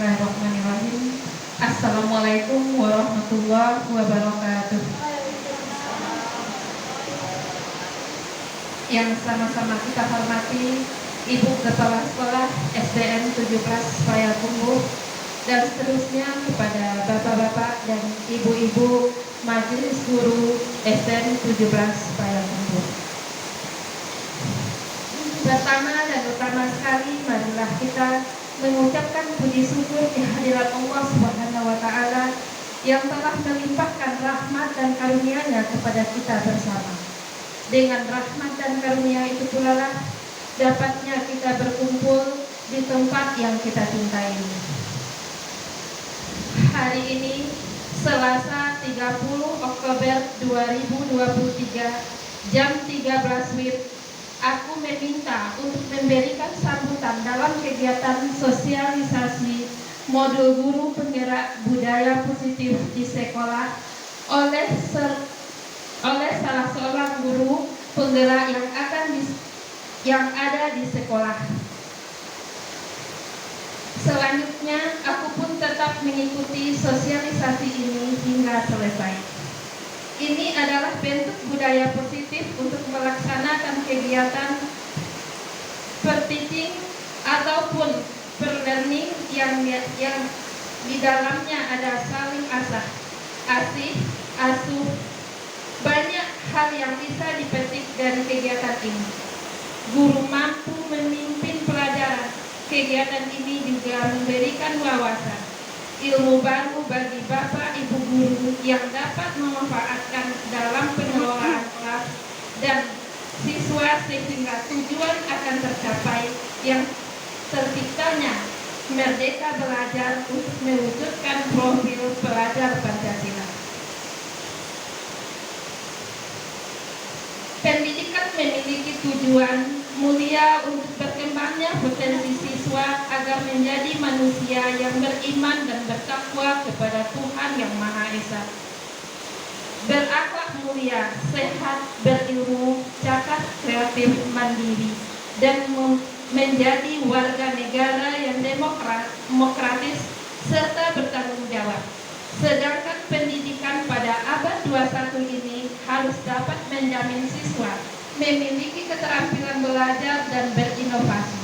Bismillahirrahmanirrahim. Assalamualaikum warahmatullahi wabarakatuh. Yang sama-sama kita hormati Ibu Kepala Sekolah SDN 17 Payakumbuh dan seterusnya kepada Bapak-bapak dan Ibu-ibu Majelis Guru SDN 17 Payakumbuh. Pertama dan utama sekali, marilah kita mengucapkan puji syukur kehadirat Allah Subhanahu wa Ta'ala yang telah melimpahkan rahmat dan karunia-Nya kepada kita bersama. Dengan rahmat dan karunia itu pula lah dapatnya kita berkumpul di tempat yang kita cintai ini. Hari ini Selasa 30 Oktober 2023 jam 13 WIB, aku meminta untuk memberikan sambutan dalam kegiatan sosialisasi modul guru penggerak budaya positif di sekolah oleh salah seorang guru penggerak yang ada di sekolah. Selanjutnya, aku pun tetap mengikuti sosialisasi ini hingga selesai. Ini adalah bentuk budaya positif untuk melaksanakan kegiatan per-teaching ataupun per-learning yang di dalamnya ada saling asah, asih, asuh. Banyak hal yang bisa dipetik dari kegiatan ini. Guru mampu memimpin pelajaran. Kegiatan ini juga memberikan wawasan, ilmu baru bagi Bapak Ibu guru yang dapat memanfaatkan dalam pengelolaan kelas dan siswa sehingga tujuan akan tercapai yang terciptanya Merdeka Belajar untuk mewujudkan profil pelajar Pancasila. Pendidikan memiliki tujuan mulia untuk berkembangnya potensi siswa agar menjadi manusia yang beriman dan bertakwa kepada Tuhan Yang Maha Esa, berakhlak mulia, sehat, berilmu, cakap, kreatif, mandiri, dan menjadi warga negara yang demokratis serta bertanggung jawab. Sedangkan pendidikan pada abad 21 ini harus dapat menjamin siswa memiliki keterampilan belajar dan berinovasi,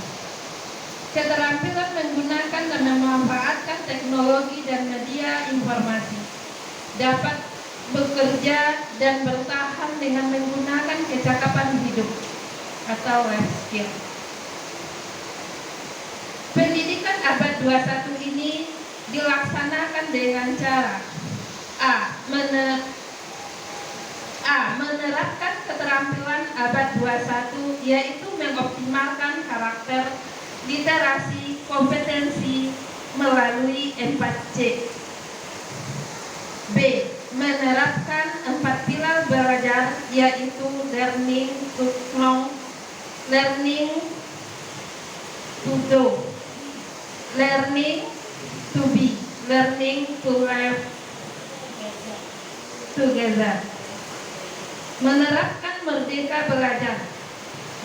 keterampilan menggunakan dan memanfaatkan teknologi dan media informasi, dapat bekerja dan bertahan dengan menggunakan kecakapan hidup atau life skill. Pendidikan abad 21 ini dilaksanakan dengan cara menerapkan keterampilan abad 21, yaitu mengoptimalkan karakter, literasi, kompetensi melalui 4C. B. Menerapkan 4 pilar belajar, yaitu learning to know, learning to do, learning to be, learning to live together. Menerapkan Merdeka Belajar.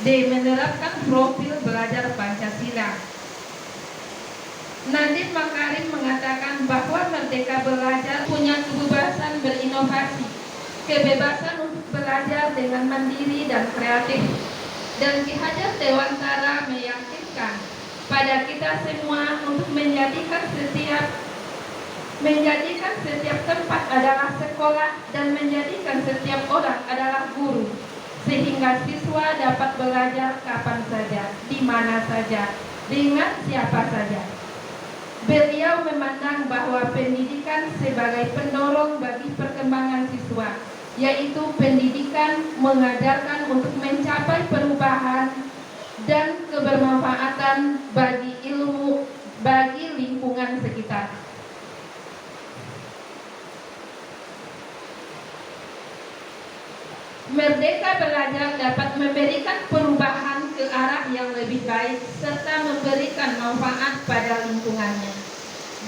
D. Menerapkan profil belajar Pancasila. Nadiem Makarim mengatakan bahwa Merdeka Belajar punya kebebasan berinovasi, kebebasan untuk belajar dengan mandiri dan kreatif. Dan Ki Hajar Dewantara meyakinkan pada kita semua untuk menjadikan setiap tempat adalah sekolah dan menjadikan setiap orang adalah guru, sehingga siswa dapat belajar kapan saja, di mana saja, dengan siapa saja. Beliau memandang bahwa pendidikan sebagai pendorong bagi perkembangan siswa, yaitu pendidikan mengajarkan untuk mencapai perubahan dan kebermanfaatan bagi ilmu, bagi lingkungan sekitar. Merdeka Belajar dapat memberikan perubahan ke arah yang lebih baik serta memberikan manfaat pada lingkungannya.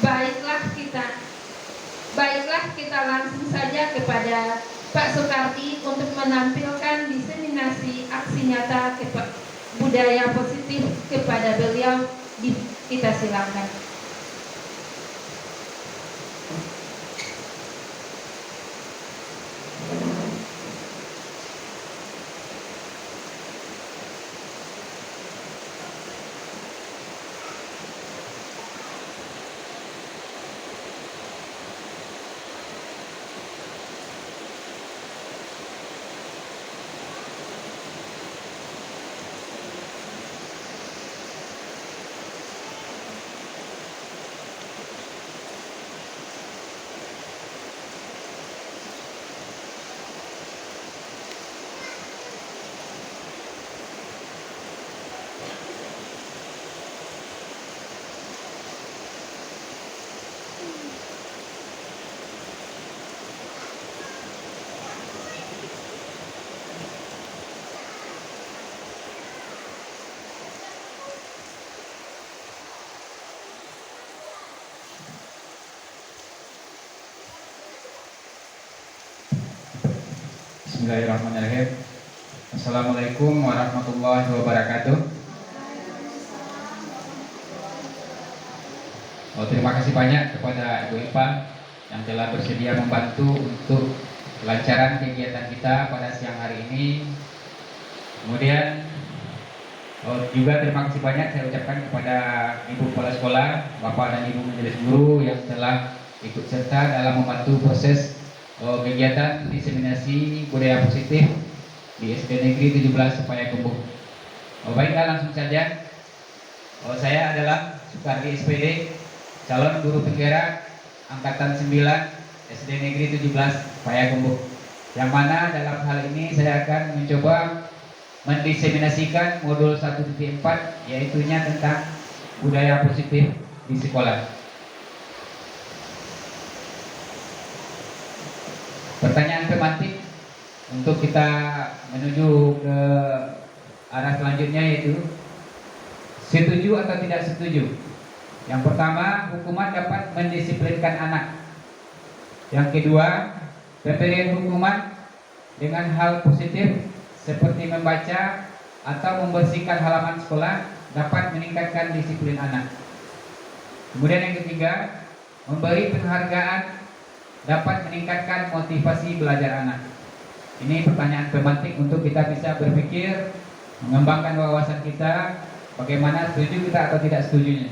Baiklah kita langsung saja kepada Pak Soekardi untuk menampilkan diseminasi aksi nyata budaya positif kepada beliau. Kita silakan. Bismillahirrahmanirrahim. Assalamualaikum warahmatullahi wabarakatuh. Terima kasih banyak kepada Ibu Eva yang telah bersedia membantu untuk kelancaran kegiatan kita pada siang hari ini. Kemudian juga terima kasih banyak saya ucapkan kepada Ibu Kepala Sekolah, Bapak dan Ibu Majelis Guru yang telah ikut serta dalam membantu proses kegiatan diseminasi budaya positif di SD Negeri 17 Supaya Tumbuh. Baiklah, langsung saja. Saya adalah Sukardi SPD, calon guru penggerak angkatan 9 SD Negeri 17 Payakumbuh, yang mana dalam hal ini saya akan mencoba mendiseminasikan modul 1.4, yaitunya tentang budaya positif di sekolah. Pertanyaan pemantik untuk kita menuju ke arah selanjutnya, yaitu setuju atau tidak setuju. Yang pertama, hukuman dapat mendisiplinkan anak. Yang kedua, pemberian hukuman dengan hal positif seperti membaca atau membersihkan halaman sekolah dapat meningkatkan disiplin anak. Kemudian yang ketiga, memberi penghargaan dapat meningkatkan motivasi belajar anak. Ini pertanyaan pemantik untuk kita bisa berpikir, mengembangkan wawasan kita, bagaimana setuju kita atau tidak setujunya.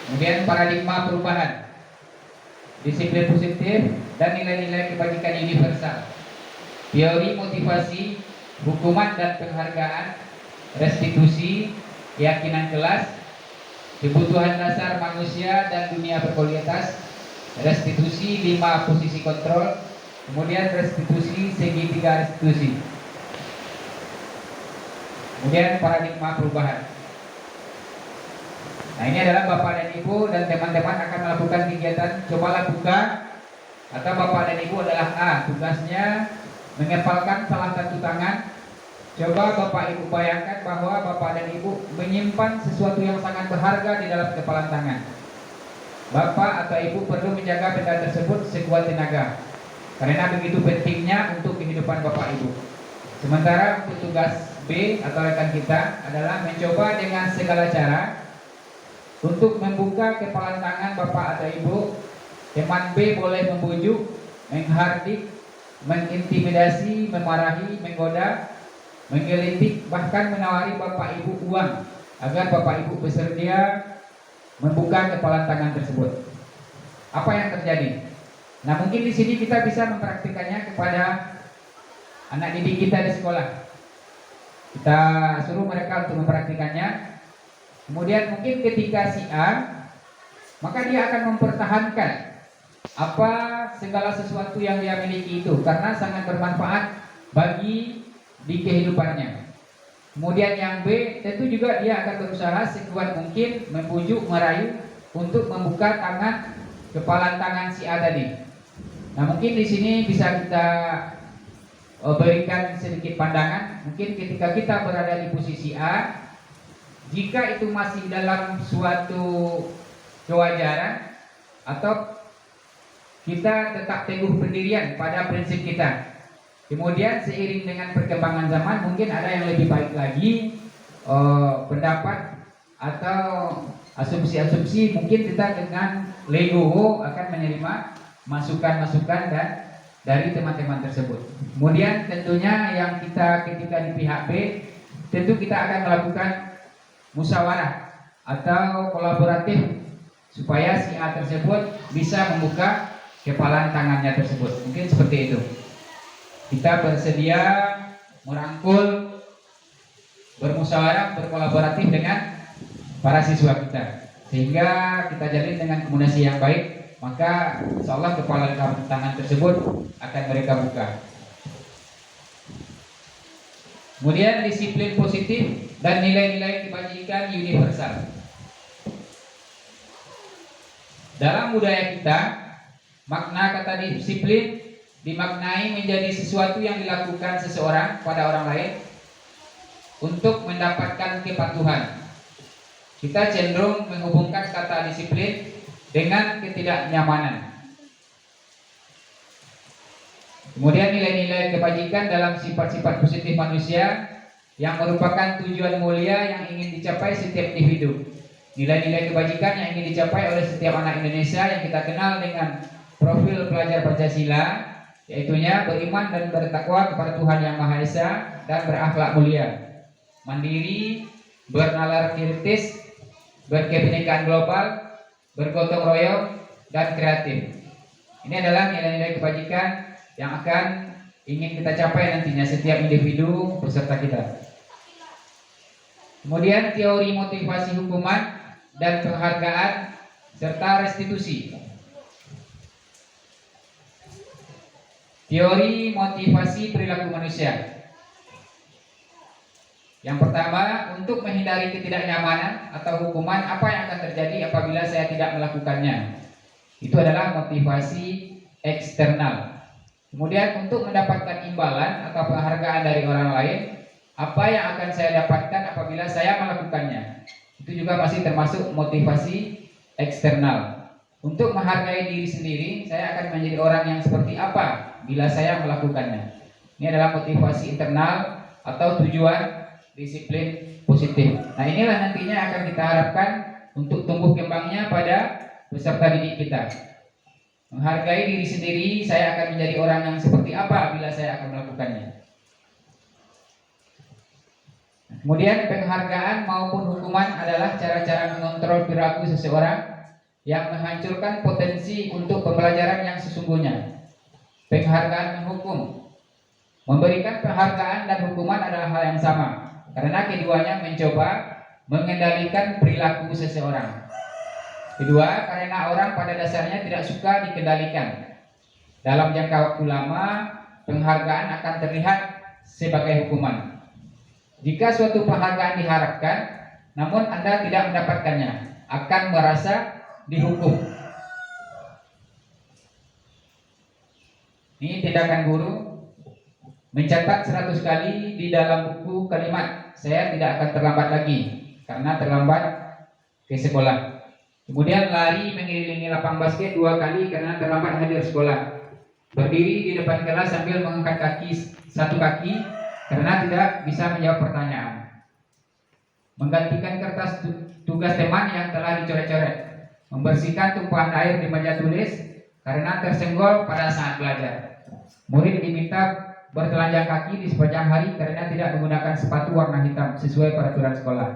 Kemudian paradigma perubahan, disiplin positif dan nilai-nilai kebajikan universal, teori motivasi, hukuman dan penghargaan, restitusi, keyakinan kelas, kebutuhan dasar manusia dan dunia berkualitas, restitusi 5 posisi kontrol, kemudian restitusi segitiga restitusi. Kemudian paradigma perubahan. Nah, ini adalah Bapak dan Ibu dan teman-teman akan melakukan kegiatan cobalah buka, atau Bapak dan Ibu adalah A, tugasnya mengepalkan salah satu tangan. Coba Bapak Ibu bayangkan bahwa Bapak dan Ibu menyimpan sesuatu yang sangat berharga di dalam kepalan tangan. Bapak atau Ibu perlu menjaga benda tersebut sekuat tenaga, karena begitu pentingnya untuk kehidupan Bapak Ibu. Sementara untuk tugas B atau rekan kita adalah mencoba dengan segala cara untuk membuka kepalan tangan Bapak atau Ibu. Teman B boleh membujuk, menghardik, mengintimidasi, memarahi, menggoda, menggelitik, bahkan menawari Bapak Ibu uang agar Bapak Ibu bersedia membuka kepalan tangan tersebut. Apa yang terjadi? Nah, mungkin di sini kita bisa mempraktikannya kepada anak didik kita di sekolah. Kita suruh mereka untuk mempraktikannya. Kemudian mungkin ketika si A, maka dia akan mempertahankan apa segala sesuatu yang dia miliki itu, karena sangat bermanfaat bagi di kehidupannya. Kemudian yang B, tentu juga dia akan berusaha sekuat mungkin membujuk, merayu untuk membuka kepalan tangan si A tadi. Nah, mungkin di sini bisa kita berikan sedikit pandangan. Mungkin ketika kita berada di posisi A, jika itu masih dalam suatu kewajaran, atau kita tetap teguh pendirian pada prinsip kita. Kemudian seiring dengan perkembangan zaman, mungkin ada yang lebih baik lagi pendapat atau asumsi-asumsi, mungkin kita dengan legowo akan menerima masukan-masukan dan dari teman-teman tersebut. Kemudian tentunya yang kita ketika di pihak B, tentu kita akan melakukan musyawarah atau kolaboratif supaya si A tersebut bisa membuka kepalan tangannya tersebut. Mungkin seperti itu. Kita bersedia merangkul, bermusyawarah, berkolaboratif dengan para siswa kita, sehingga kita jalin dengan komunikasi yang baik, maka insyaallah kepalan tangan tersebut akan mereka buka. Kemudian disiplin positif dan nilai-nilai kebajikan universal. Dalam budaya kita, makna kata disiplin dimaknai menjadi sesuatu yang dilakukan seseorang pada orang lain untuk mendapatkan kepatuhan. Kita cenderung menghubungkan kata disiplin dengan ketidaknyamanan. Kemudian nilai-nilai kebajikan dalam sifat-sifat positif manusia yang merupakan tujuan mulia yang ingin dicapai setiap individu. Nilai-nilai kebajikan yang ingin dicapai oleh setiap anak Indonesia yang kita kenal dengan profil pelajar Pancasila, yaitunya beriman dan bertakwa kepada Tuhan Yang Maha Esa dan berakhlak mulia, mandiri, bernalar kritis, berkebinekaan global, bergotong royong, dan kreatif. Ini adalah nilai-nilai kebajikan yang akan ingin kita capai nantinya setiap individu peserta kita. Kemudian teori motivasi hukuman dan penghargaan serta restitusi. Teori motivasi perilaku manusia. Yang pertama, untuk menghindari ketidaknyamanan atau hukuman, apa yang akan terjadi apabila saya tidak melakukannya? Itu adalah motivasi eksternal. Kemudian untuk mendapatkan imbalan atau penghargaan dari orang lain, apa yang akan saya dapatkan apabila saya melakukannya? Itu juga masih termasuk motivasi eksternal. Untuk menghargai diri sendiri, saya akan menjadi orang yang seperti apa bila saya melakukannya. Ini adalah motivasi internal atau tujuan disiplin positif. Nah, inilah nantinya akan kita harapkan untuk tumbuh kembangnya pada peserta didik kita. Menghargai diri sendiri, saya akan menjadi orang yang seperti apa bila saya akan melakukannya. Kemudian penghargaan maupun hukuman adalah cara-cara mengontrol perilaku seseorang yang menghancurkan potensi untuk pembelajaran yang sesungguhnya. Penghargaan menghukum. Memberikan penghargaan dan hukuman adalah hal yang sama, karena keduanya mencoba mengendalikan perilaku seseorang. Kedua, karena orang pada dasarnya tidak suka dikendalikan. Dalam jangka waktu lama, penghargaan akan terlihat sebagai hukuman. Jika suatu penghargaan diharapkan, namun Anda tidak mendapatkannya, akan merasa dihukum. Ini tindakan guru mencatat 100 kali di dalam buku kalimat, saya tidak akan terlambat lagi karena terlambat ke sekolah. Kemudian lari mengelilingi lapang basket 2 kali karena terlambat hadir sekolah. Berdiri di depan kelas sambil mengangkat satu kaki karena tidak bisa menjawab pertanyaan. Menggantikan kertas tugas teman yang telah dicoret-coret. Membersihkan tumpahan air di meja tulis karena tersenggol pada saat belajar. Murid diminta bertelanjang kaki di sepanjang hari karena tidak menggunakan sepatu warna hitam sesuai peraturan sekolah.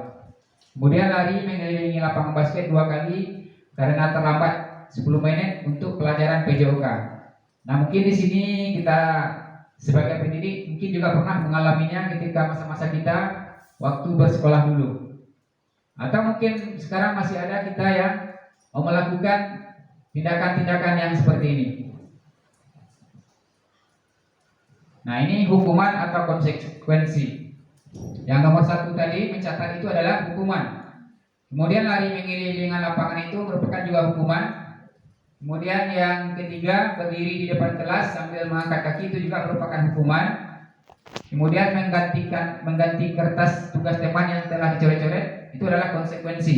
Kemudian lari mengelilingi lapangan basket 2 kali karena terlambat 10 menit untuk pelajaran PJOK. Nah, mungkin di sini kita sebagai pendidik mungkin juga pernah mengalaminya ketika masa-masa kita waktu bersekolah dulu. Atau mungkin sekarang masih ada kita yang mau melakukan tindakan-tindakan yang seperti ini. Nah, ini hukuman atau konsekuensi. Yang nomor 1 tadi mencatat itu adalah hukuman. Kemudian lari mengelilingi lapangan itu merupakan juga hukuman. Kemudian yang ketiga, berdiri di depan kelas sambil mengangkat kaki itu juga merupakan hukuman. Kemudian mengganti kertas tugas teman yang telah dicoret-coret itu adalah konsekuensi.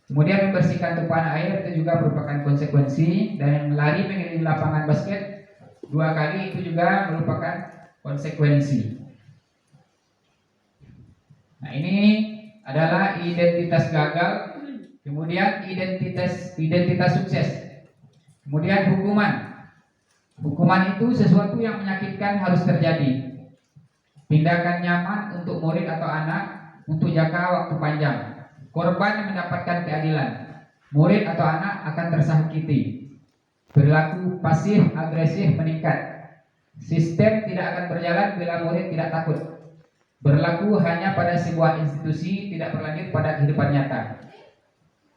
Kemudian membersihkan tumpahan air itu juga merupakan konsekuensi. Dan yang lari mengelilingi lapangan basket 2 kali itu juga merupakan konsekuensi. Nah, ini adalah identitas gagal, kemudian identitas sukses. Kemudian hukuman. Hukuman itu sesuatu yang menyakitkan harus terjadi. Tindakan nyaman untuk murid atau anak untuk jangka waktu panjang. Korban mendapatkan keadilan. Murid atau anak akan tersakiti. Perilaku pasif agresif meningkat. Sistem tidak akan berjalan bila murid tidak takut. Berlaku hanya pada sebuah institusi, tidak berlanjut pada kehidupan nyata.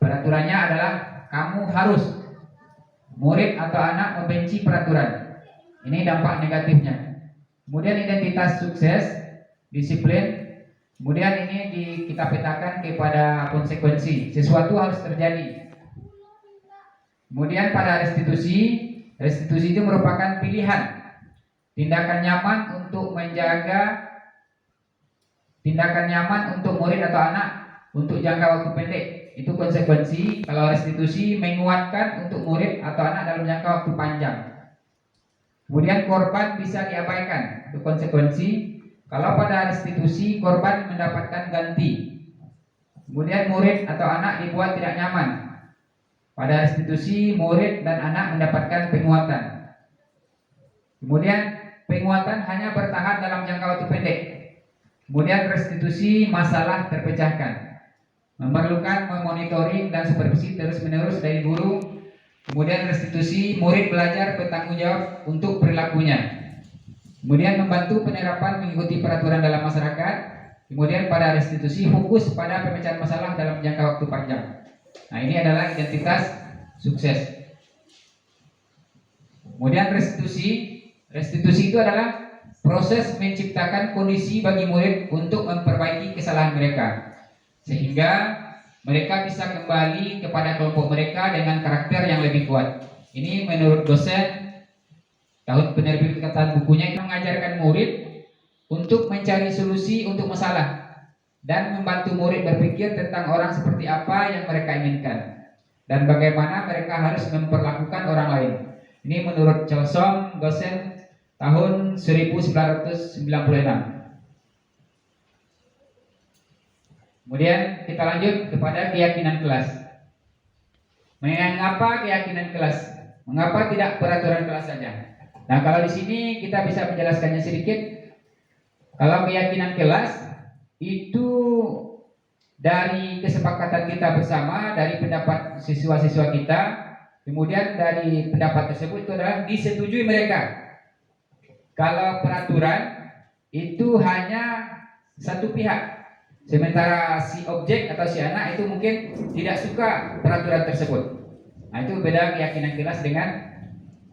Peraturannya adalah kamu harus. Murid atau anak membenci peraturan. Ini dampak negatifnya. Kemudian identitas sukses, disiplin. Kemudian ini kita petakan kepada konsekuensi. Sesuatu harus terjadi. Kemudian pada restitusi itu merupakan pilihan. Tindakan nyaman untuk murid atau anak untuk jangka waktu pendek, itu konsekuensi. Kalau restitusi menguatkan untuk murid atau anak dalam jangka waktu panjang. Kemudian korban bisa diabaikan. Itu konsekuensi. Kalau pada restitusi korban mendapatkan ganti. Kemudian murid atau anak dibuat tidak nyaman. Pada restitusi murid dan anak mendapatkan penguatan. Kemudian penguatan hanya bertahan dalam jangka waktu pendek. Kemudian restitusi masalah terpecahkan. Memerlukan memonitoring dan supervisi terus-menerus dari guru. Kemudian restitusi murid belajar bertanggung jawab untuk perilakunya. Kemudian membantu penerapan mengikuti peraturan dalam masyarakat. Kemudian pada restitusi fokus pada pemecahan masalah dalam jangka waktu panjang. Nah, ini adalah identitas sukses. Kemudian restitusi itu adalah proses menciptakan kondisi bagi murid untuk memperbaiki kesalahan mereka, sehingga mereka bisa kembali kepada kelompok mereka dengan karakter yang lebih kuat. Ini menurut dosen tahun penerbitan bukunya, mengajarkan murid untuk mencari solusi untuk masalah dan membantu murid berpikir tentang orang seperti apa yang mereka inginkan dan bagaimana mereka harus memperlakukan orang lain. Ini menurut Chelsom, dosen tahun 1996. Kemudian kita lanjut kepada keyakinan kelas. Mengapa keyakinan kelas? Mengapa tidak peraturan kelas saja? Nah, kalau di sini kita bisa menjelaskannya sedikit. Kalau keyakinan kelas itu dari kesepakatan kita bersama, dari pendapat siswa-siswa kita, kemudian dari pendapat tersebut itu adalah disetujui mereka. Kalau peraturan itu hanya satu pihak, sementara si objek atau si anak itu mungkin tidak suka peraturan tersebut. Nah, itu beda keyakinan kelas dengan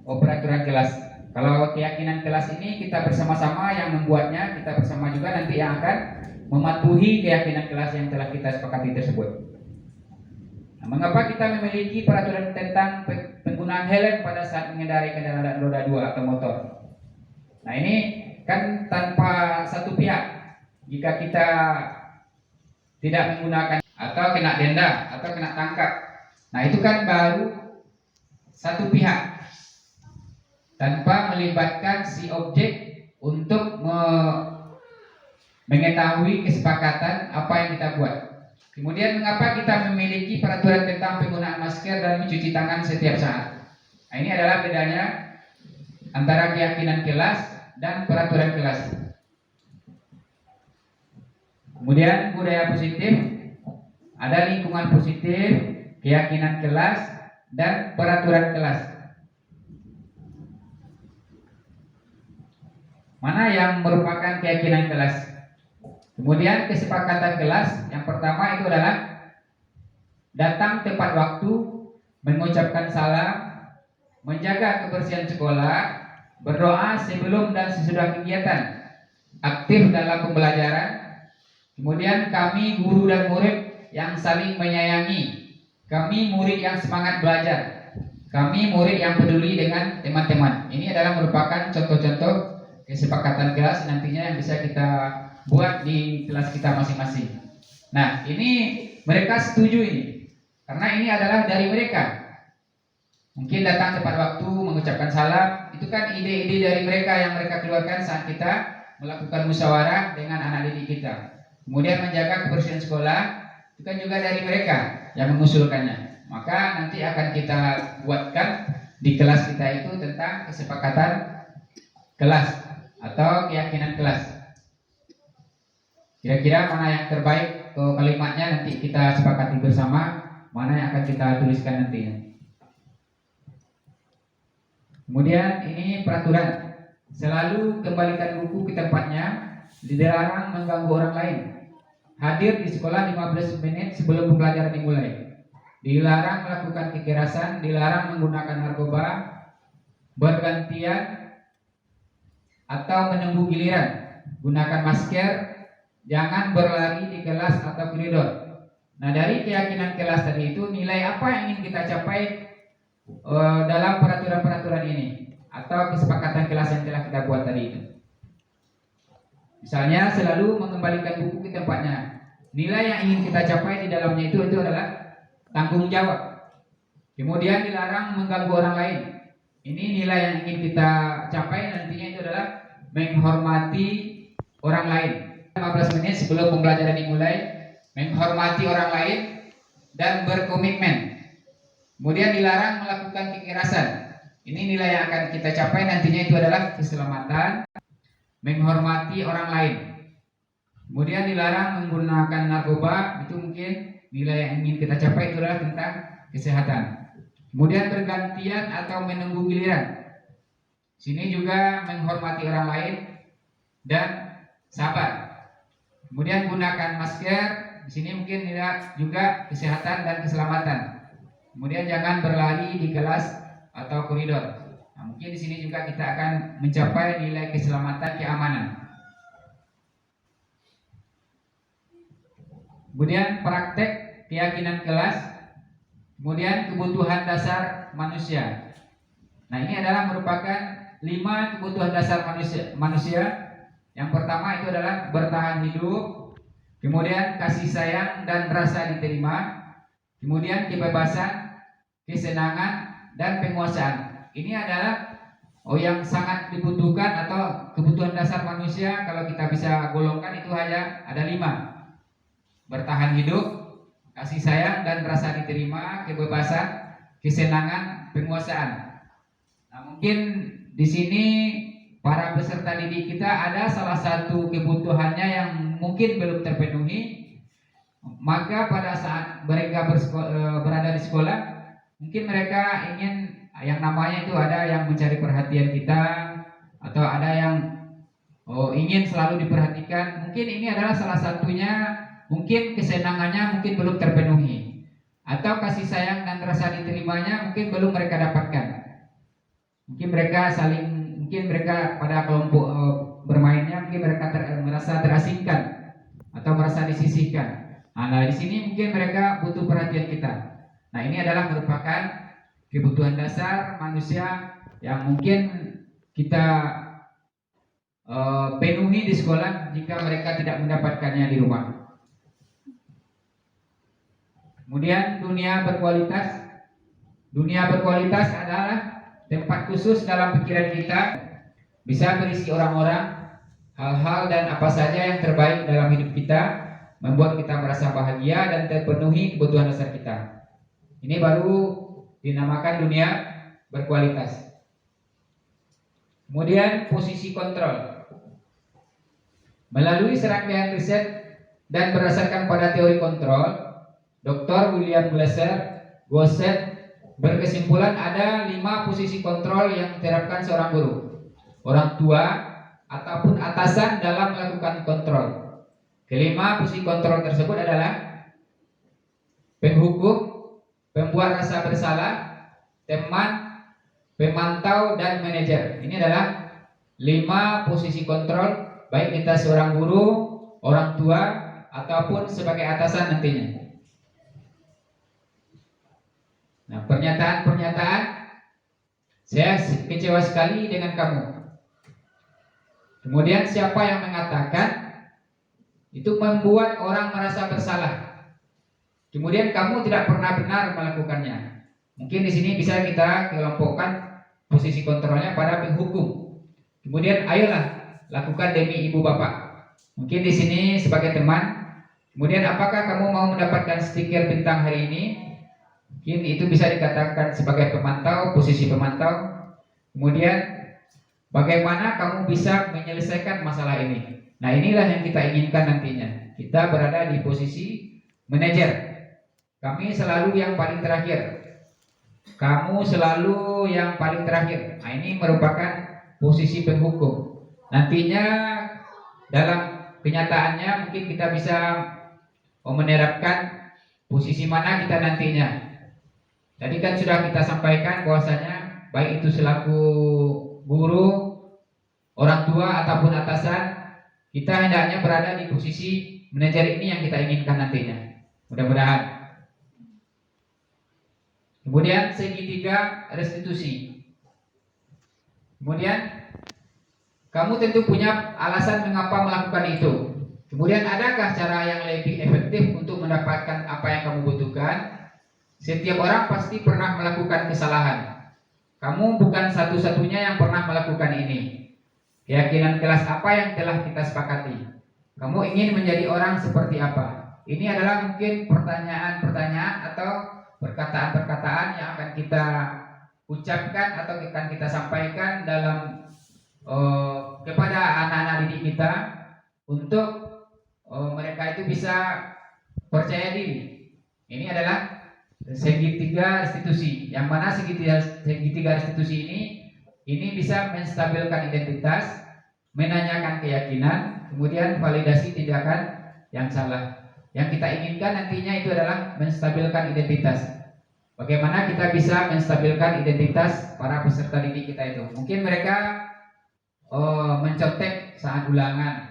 peraturan kelas. Kalau keyakinan kelas ini kita bersama-sama yang membuatnya, kita bersama juga nanti yang akan mematuhi keyakinan kelas yang telah kita sepakati tersebut. Nah, mengapa kita memiliki peraturan tentang penggunaan helm pada saat mengendarai kendaraan roda 2 atau motor? Nah, ini kan tanpa satu pihak. Jika kita tidak menggunakan atau kena denda atau kena tangkap, nah itu kan baru satu pihak tanpa melibatkan si objek untuk mengetahui kesepakatan apa yang kita buat. Kemudian mengapa kita memiliki peraturan tentang penggunaan masker dan mencuci tangan setiap saat? Nah, ini adalah bedanya antara keyakinan kelas dan peraturan kelas. Kemudian budaya positif, ada lingkungan positif, keyakinan kelas, dan peraturan kelas. Mana yang merupakan keyakinan kelas? Kemudian kesepakatan kelas yang pertama itu adalah datang tepat waktu, mengucapkan salam, menjaga kebersihan sekolah, berdoa sebelum dan sesudah kegiatan, aktif dalam pembelajaran. Kemudian kami guru dan murid yang saling menyayangi, kami murid yang semangat belajar, kami murid yang peduli dengan teman-teman. Ini adalah merupakan contoh-contoh kesepakatan kelas nantinya yang bisa kita buat di kelas kita masing-masing. Nah, ini mereka setuju ini, karena ini adalah dari mereka. Mungkin datang tepat waktu, mengucapkan salam, itu kan ide-ide dari mereka yang mereka keluarkan saat kita melakukan musyawarah dengan anak didik kita. Kemudian menjaga kebersihan sekolah, itu kan juga dari mereka yang mengusulkannya. Maka nanti akan kita buatkan di kelas kita itu tentang kesepakatan kelas atau keyakinan kelas. Kira-kira mana yang terbaik kalimatnya nanti kita sepakati bersama, mana yang akan kita tuliskan nantinya. Kemudian ini peraturan, selalu kembalikan buku ke tempatnya, dilarang mengganggu orang lain, hadir di sekolah 15 menit sebelum pembelajaran dimulai, dilarang melakukan kekerasan, dilarang menggunakan narkoba, bergantian atau menunggu giliran, gunakan masker, jangan berlari di kelas atau koridor. Nah, dari keyakinan kelas tadi itu nilai apa yang ingin kita capai dalam peraturan-peraturan ini atau kesepakatan kelas yang telah kita buat tadi itu. Misalnya selalu mengembalikan buku ke tempatnya. Nilai yang ingin kita capai di dalamnya itu adalah tanggung jawab. Kemudian dilarang mengganggu orang lain. Ini nilai yang ingin kita capai nantinya itu adalah menghormati orang lain. 15 menit sebelum pembelajaran dimulai, menghormati orang lain dan berkomitmen. Kemudian dilarang melakukan kekerasan. Ini nilai yang akan kita capai nantinya itu adalah keselamatan, menghormati orang lain. Kemudian dilarang menggunakan narkoba, itu mungkin nilai yang ingin kita capai itu adalah tentang kesehatan. Kemudian bergantian atau menunggu giliran. Sini juga menghormati orang lain dan sabar. Kemudian gunakan masker. Di sini mungkin nilai juga kesehatan dan keselamatan. Kemudian jangan berlari di kelas atau koridor. Nah, mungkin di sini juga kita akan mencapai nilai keselamatan keamanan. Kemudian praktek keyakinan kelas, kemudian kebutuhan dasar manusia. Nah, ini adalah merupakan 5 kebutuhan dasar manusia. Yang pertama itu adalah bertahan hidup, kemudian kasih sayang dan rasa diterima, kemudian kebebasan, kesenangan, dan penguasaan. Ini adalah yang sangat dibutuhkan atau kebutuhan dasar manusia. Kalau kita bisa golongkan itu hanya ada 5: bertahan hidup, kasih sayang dan rasa diterima, kebebasan, kesenangan, penguasaan. Nah, mungkin di sini para peserta didik kita ada salah satu kebutuhannya yang mungkin belum terpenuhi. Maka pada saat mereka berada di sekolah, mungkin mereka ingin yang namanya itu ada yang mencari perhatian kita, atau ada yang ingin selalu diperhatikan. Mungkin ini adalah salah satunya. Mungkin kesenangannya mungkin belum terpenuhi, atau kasih sayang dan rasa diterimanya mungkin belum mereka dapatkan. Mungkin mereka pada kelompok bermainnya mungkin mereka merasa terasingkan atau merasa disisihkan. Nah, di sini mungkin mereka butuh perhatian kita. Nah, ini adalah merupakan kebutuhan dasar manusia yang mungkin kita penuhi di sekolah jika mereka tidak mendapatkannya di rumah. Kemudian dunia berkualitas. Dunia berkualitas adalah tempat khusus dalam pikiran kita, bisa berisi orang-orang, hal-hal dan apa saja yang terbaik dalam hidup kita, membuat kita merasa bahagia dan terpenuhi kebutuhan dasar kita. Ini baru dinamakan dunia berkualitas. Kemudian posisi kontrol. Melalui serangkaian riset dan berdasarkan pada teori kontrol, Dr. William Glasser berkesimpulan ada 5 posisi kontrol yang diterapkan seorang guru, orang tua, ataupun atasan dalam melakukan kontrol. Kelima posisi kontrol tersebut adalah penghukum, pembuat rasa bersalah, teman, pemantau, dan manajer. Ini adalah 5 posisi kontrol, baik kita seorang guru, orang tua, ataupun sebagai atasan nantinya. Nah, pernyataan-pernyataan, saya kecewa sekali dengan kamu. Kemudian siapa yang mengatakan, itu membuat orang merasa bersalah. Kemudian kamu tidak pernah benar melakukannya. Mungkin di sini bisa kita kelompokkan posisi kontrolnya pada penghukum. Kemudian ayolah lakukan demi ibu bapak. Mungkin di sini sebagai teman. Kemudian apakah kamu mau mendapatkan stiker bintang hari ini? Mungkin itu bisa dikatakan sebagai pemantau, posisi pemantau. Kemudian bagaimana kamu bisa menyelesaikan masalah ini? Nah, inilah yang kita inginkan nantinya. Kita berada di posisi manajer. Kami selalu yang paling terakhir. Kamu selalu yang paling terakhir. Nah, ini merupakan posisi penghukum. Nantinya dalam kenyataannya mungkin kita bisa menerapkan posisi mana kita nantinya. Tadi kan sudah kita sampaikan bahwasanya baik itu selaku guru, orang tua ataupun atasan, kita hendaknya berada di posisi manajer ini yang kita inginkan nantinya. Mudah-mudahan. Kemudian segitiga restitusi. Kemudian kamu tentu punya alasan mengapa melakukan itu. Kemudian adakah cara yang lebih efektif untuk mendapatkan apa yang kamu butuhkan? Setiap orang pasti pernah melakukan kesalahan. kamu bukan satu-satunya yang pernah melakukan ini. Keyakinan kelas apa yang telah kita sepakati? Kamu ingin menjadi orang seperti apa? Ini adalah mungkin pertanyaan-pertanyaan atau perkataan-perkataan yang akan kita ucapkan atau akan kita sampaikan dalam kepada anak-anak didik kita untuk mereka itu bisa percaya diri. Ini adalah segitiga restitusi, yang mana segitiga restitusi ini bisa menstabilkan identitas, menanyakan keyakinan, kemudian validasi tindakan yang salah. Yang kita inginkan nantinya itu adalah menstabilkan identitas. Bagaimana kita bisa menstabilkan identitas para peserta didik kita itu? Mungkin mereka mencontek saat ulangan,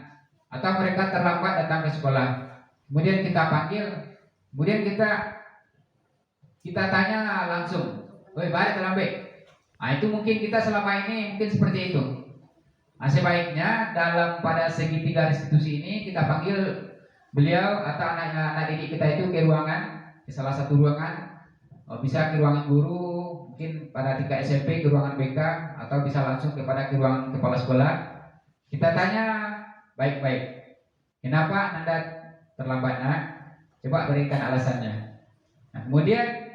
atau mereka terlambat datang ke sekolah. Kemudian kita panggil, kemudian kita tanya langsung, "Woi, balik terlambat." Nah, itu mungkin kita selama ini mungkin seperti itu. Nah, sebaiknya pada segitiga restitusi ini kita panggil beliau atau anak didik kita itu ke ruangan, ke salah satu ruangan, bisa ke ruangan guru, mungkin pada tingkat SMP ke ruangan BK, atau bisa langsung ke ruangan kepala sekolah. Kita tanya baik-baik, kenapa Anda terlambat, nak? Coba berikan alasannya. Nah, kemudian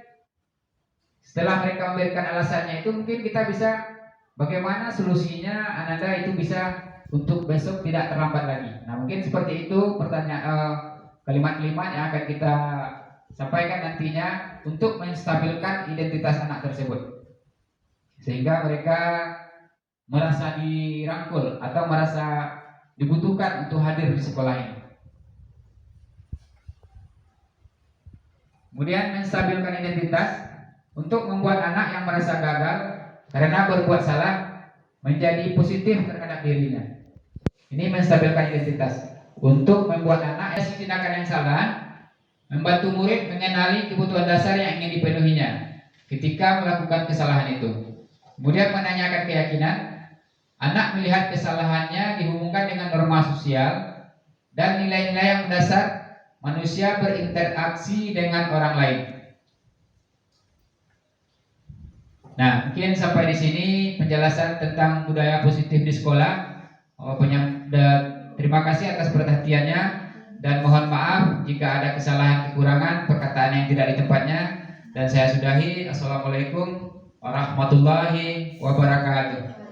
setelah mereka memberikan alasannya itu, mungkin kita bisa bagaimana solusinya Anda itu bisa untuk besok tidak terlambat lagi. Nah, mungkin seperti itu kalimat-kalimat yang akan kita sampaikan nantinya untuk menstabilkan identitas anak tersebut, sehingga mereka merasa dirangkul atau merasa dibutuhkan untuk hadir di sekolah ini. Kemudian menstabilkan identitas untuk membuat anak yang merasa gagal karena berbuat salah menjadi positif terhadap dirinya. Ini menstabilkan identitas untuk membuat anak yang tindakan yang salah, membantu murid mengenali kebutuhan dasar yang ingin dipenuhinya ketika melakukan kesalahan itu. Kemudian menanyakan keyakinan, anak melihat kesalahannya dihubungkan dengan norma sosial dan nilai-nilai yang mendasar manusia berinteraksi dengan orang lain. Nah, mungkin sampai di sini penjelasan tentang budaya positif di sekolah. Terima kasih atas perhatiannya dan mohon maaf jika ada kesalahan, kekurangan, perkataan yang tidak di tempatnya. Dan saya sudahi. Assalamualaikum warahmatullahi wabarakatuh.